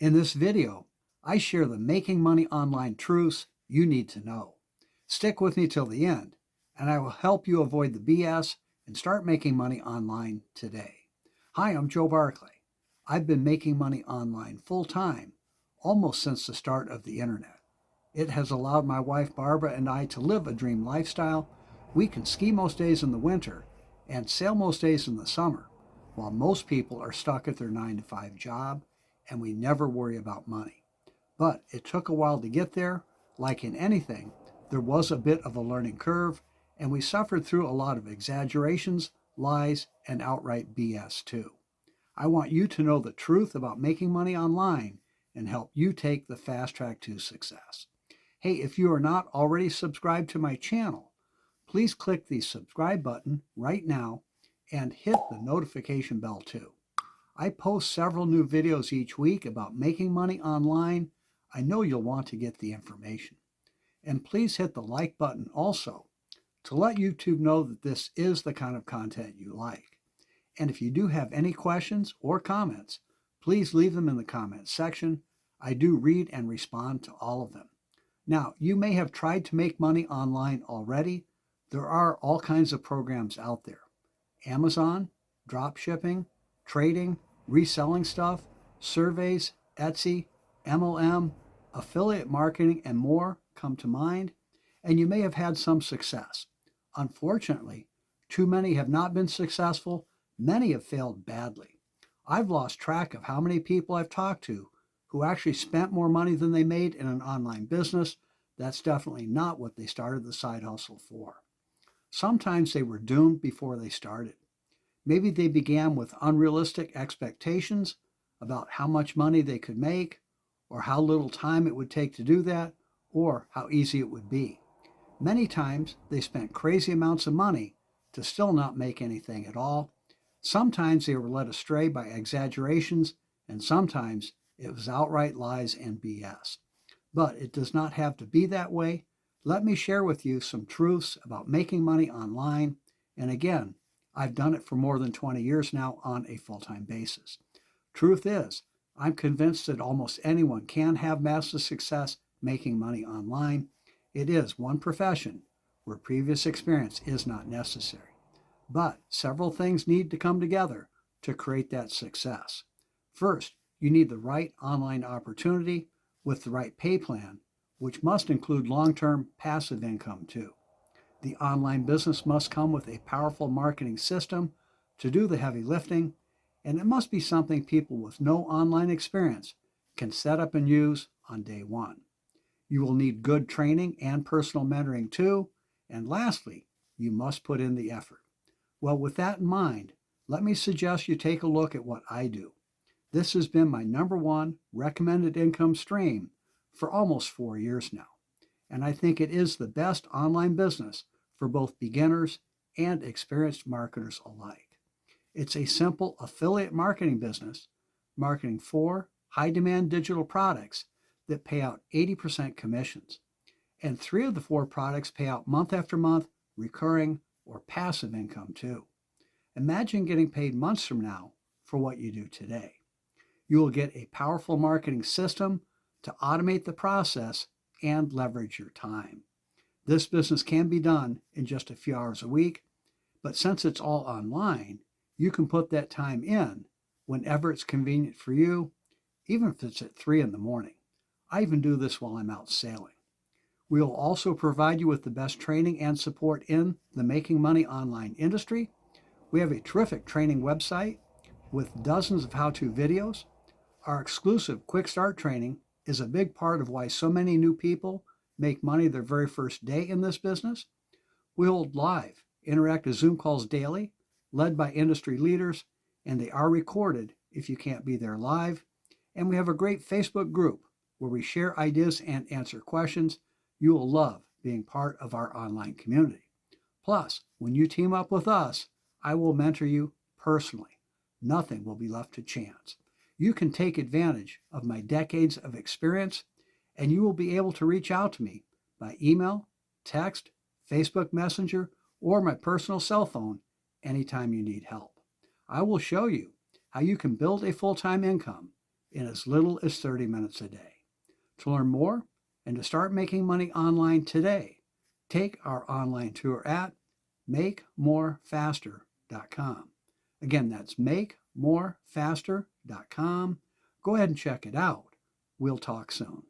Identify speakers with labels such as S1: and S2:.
S1: In this video, I share the making money online truths you need to know. Stick with me till the end, and I will help you avoid the BS and start making money online today. Hi, I'm Joe Barclay. I've been making money online full time almost since the start of the internet. It has allowed my wife Barbara and I to live a dream lifestyle. We can ski most days in the winter and sail most days in the summer, while most people are stuck at their 9-to-5 job and we never worry about money. But it took a while to get there. Like in anything, there was a bit of a learning curve, and we suffered through a lot of exaggerations, lies, and outright BS too. I want you to know the truth about making money online and help you take the fast track to success. Hey, if you are not already subscribed to my channel, please click the subscribe button right now and hit the notification bell too. I post several new videos each week about making money online. I know you'll want to get the information. And please hit the like button also to let YouTube know that this is the kind of content you like. And if you do have any questions or comments, please leave them in the comments section. I do read and respond to all of them. Now, you may have tried to make money online already. There are all kinds of programs out there. Amazon, drop shipping, trading, reselling stuff, surveys, Etsy, MLM, affiliate marketing, and more come to mind, and you may have had some success. Unfortunately, too many have not been successful. Many have failed badly. I've lost track of how many people I've talked to who actually spent more money than they made in an online business. That's definitely not what they started the side hustle for. Sometimes they were doomed before they started. Maybe they began with unrealistic expectations about how much money they could make, or how little time it would take to do that, or how easy it would be. Many times they spent crazy amounts of money to still not make anything at all. Sometimes they were led astray by exaggerations, and sometimes it was outright lies and BS. But it does not have to be that way. Let me share with you some truths about making money online. And again, I've done it for more than 20 years now on a full-time basis. Truth is, I'm convinced that almost anyone can have massive success making money online. It is one profession where previous experience is not necessary. But several things need to come together to create that success. First, you need the right online opportunity with the right pay plan, which must include long-term passive income too. The online business must come with a powerful marketing system to do the heavy lifting, and it must be something people with no online experience can set up and use on day one. You will need good training and personal mentoring too, and lastly, you must put in the effort. Well, with that in mind, let me suggest you take a look at what I do. This has been my #1 recommended income stream for almost 4 years now, and I think it is the best online business for both beginners and experienced marketers alike. It's a simple affiliate marketing business, marketing 4 high-demand digital products that pay out 80% commissions. And 3 of the 4 products pay out month after month, recurring or passive income too. Imagine getting paid months from now for what you do today. You will get a powerful marketing system to automate the process and leverage your time. This business can be done in just a few hours a week, but since it's all online, you can put that time in whenever it's convenient for you, even if it's at 3 in the morning. I even do this while I'm out sailing. We will also provide you with the best training and support in the making money online industry. We have a terrific training website with dozens of how-to videos. Our exclusive Quick Start training is a big part of why so many new people make money their very first day in this business. We hold live, interactive Zoom calls daily, led by industry leaders, and they are recorded if you can't be there live. And we have a great Facebook group where we share ideas and answer questions. You will love being part of our online community. Plus, when you team up with us, I will mentor you personally. Nothing will be left to chance. You can take advantage of my decades of experience, and you will be able to reach out to me by email, text, Facebook Messenger, or my personal cell phone anytime you need help. I will show you how you can build a full-time income in as little as 30 minutes a day. To learn more and to start making money online today, take our online tour at makemorefaster.com. Again, that's makemorefaster.com. Go ahead and check it out. We'll talk soon.